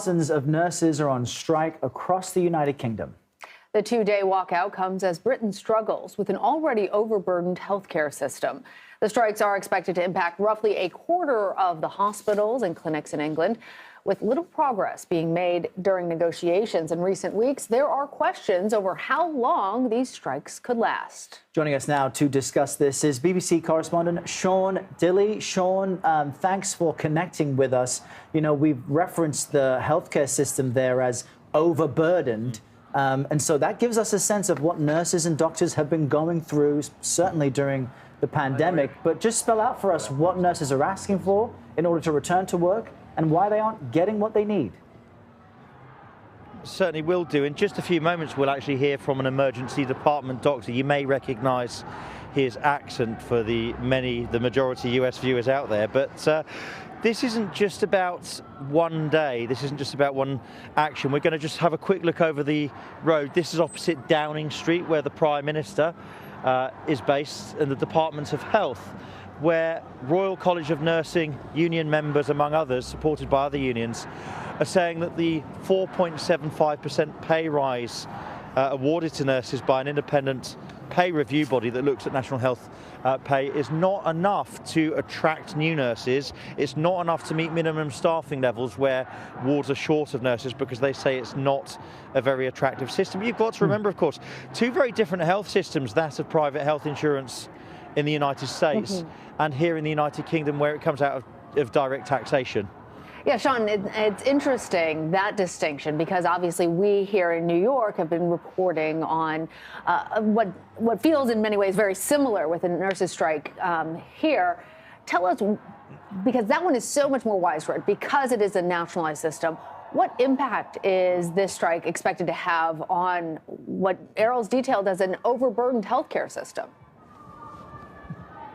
Thousands of nurses are on strike across the United Kingdom. The two-day walkout comes as Britain struggles with an already overburdened healthcare system. The strikes are expected to impact roughly a quarter of the hospitals and clinics in England. With little progress being made during negotiations in recent weeks, there are questions over how long these strikes could last. Joining us now to discuss this is BBC correspondent Sean Dilley. Sean, thanks for connecting with us. You know, we've referenced the healthcare system there as overburdened. And so that gives us a sense of what nurses and doctors have been going through, certainly during the pandemic. But just spell out for us what nurses are asking for in order to return to work and why they aren't getting what they need. Certainly will do. In just a few moments, we'll actually hear from an emergency department doctor. You may recognise his accent for the majority US viewers out there. But this isn't just about one day. This isn't just about one action. We're going to just have a quick look over the road. This is opposite Downing Street, where the Prime Minister is based, and the Department of Health, where Royal College of Nursing union members, among others, supported by other unions, are saying that the 4.75% pay rise awarded to nurses by an independent pay review body that looks at national health pay is not enough to attract new nurses. It's not enough to meet minimum staffing levels where wards are short of nurses, because they say it's not a very attractive system. You've got to remember, of course, two very different health systems, that of private health insurance in the United States and here in the United Kingdom, where it comes out of direct taxation. Yeah, Sean, it's interesting, that distinction, because obviously we here in New York have been reporting on what feels in many ways very similar with a nurses' strike here. Tell us, because that one is so much more widespread, because it is a nationalized system, what impact is this strike expected to have on what Errol's detailed as an overburdened healthcare system?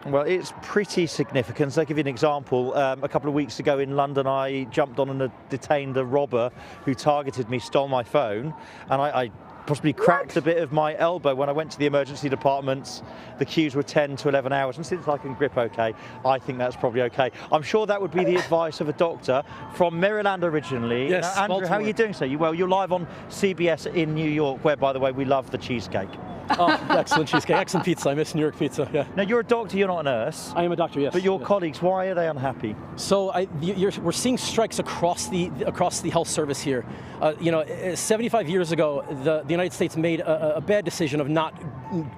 Well, it's pretty significant. I'll give you an example. A couple of weeks ago in London, I jumped on and detained a robber who targeted me, stole my phone, and I possibly cracked a bit of my elbow. When I went to the emergency departments, the queues were 10 to 11 hours. And since I can grip okay, I think that's probably okay. I'm sure that would be the advice of a doctor from Maryland originally. Yes, Andrew, Baltimore. how are you doing, sir? Well, you're live on CBS in New York, where, by the way, we love the cheesecake. Oh, excellent cheesecake, excellent pizza. I miss New York pizza, yeah. Now, you're a doctor, you're not a nurse. I am a doctor, yes. But your yes. colleagues, why are they unhappy? So we're seeing strikes across the health service here. 75 years ago, the United States made a bad decision of not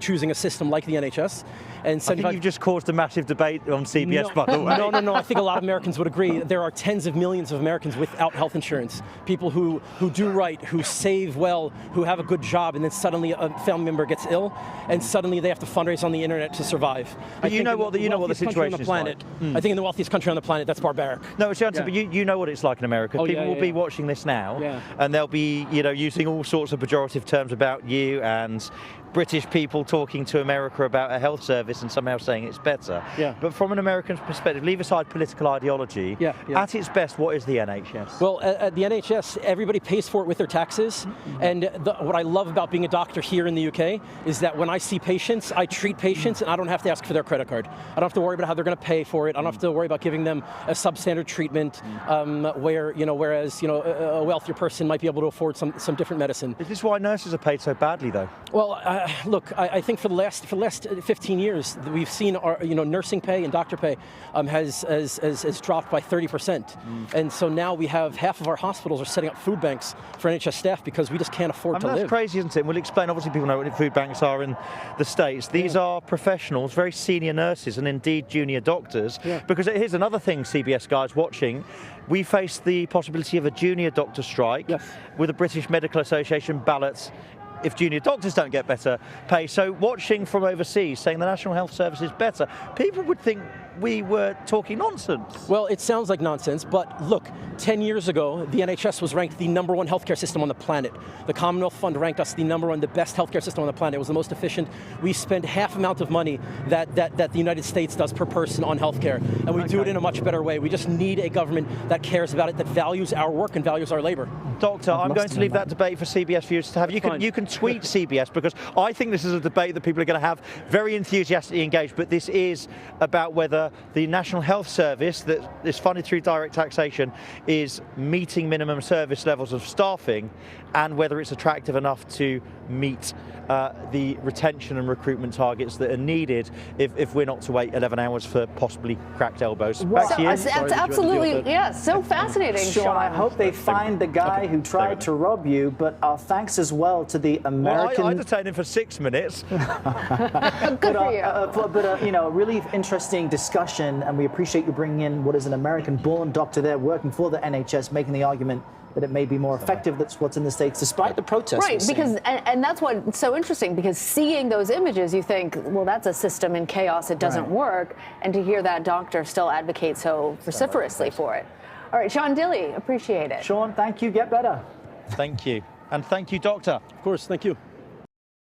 choosing a system like the NHS. And I think you've just caused a massive debate on CBS, by the way. No. I think a lot of Americans would agree. There are tens of millions of Americans without health insurance. People who do right, who save well, who have a good job, and then suddenly a family member gets ill, and suddenly they have to fundraise on the internet to survive. But you know what the situation is like. I think in the wealthiest country on the planet, that's barbaric. No, it's but you know what it's like in America. People will be watching this now, and they'll be using all sorts of pejorative terms about you and British people talking to America about a health service and somehow saying it's better. Yeah. But from an American perspective, leave aside political ideology, at its best, what is the NHS? Well, at the NHS, everybody pays for it with their taxes. And what I love about being a doctor here in the UK is that when I see patients, I treat patients and I don't have to ask for their credit card. I don't have to worry about how they're going to pay for it. I don't have to worry about giving them a substandard treatment whereas a wealthier person might be able to afford some different medicine. Is this why nurses are paid so badly, though? Well, look, I think for the last 15 years, we've seen our nursing pay and doctor pay has dropped by 30%, and so now we have half of our hospitals are setting up food banks for NHS staff because we just can't afford to live. That's crazy, isn't it? We'll explain. Obviously, people know what food banks are in the States. These are professionals, very senior nurses, and indeed junior doctors. Because here's another thing, CBS guys watching. We face the possibility of a junior doctor strike with a British Medical Association ballot if junior doctors don't get better pay. So watching from overseas, saying the National Health Service is better, people would think we were talking nonsense. Well, it sounds like nonsense, but look, 10 years ago, the NHS was ranked the #1 healthcare system on the planet. The Commonwealth Fund ranked us the #1, the best healthcare system on the planet. It was the most efficient. We spend half the amount of money that the United States does per person on healthcare, and we do it in a much better way. We just need a government that cares about it, that values our work and values our labor. Doctor, I'm going to leave that debate for CBS viewers to have. You can tweet CBS, because I think this is a debate that people are going to have very enthusiastically engaged, but this is about whether the National Health Service that is funded through direct taxation is meeting minimum service levels of staffing, and whether it's attractive enough to meet the retention and recruitment targets that are needed if we're not to wait 11 hours for possibly cracked elbows. Back to you. That's absolutely, yeah, so fascinating, Sean, I hope they find the guy who tried to rob you, but our thanks as well to the American... Well, I detained him for 6 minutes. Good for you. You know, a really interesting discussion, and we appreciate you bringing in what is an American-born doctor there working for the NHS, making the argument that it may be more effective. That's what's in the States, despite the protests. Right, because, and that's what's so interesting, because seeing those images, you think, well, that's a system in chaos, it doesn't work, and to hear that doctor still advocate so vociferously for it. All right, Sean Dilley, appreciate it. Sean, thank you. Get better. Thank you. And thank you, Doctor. Of course, thank you.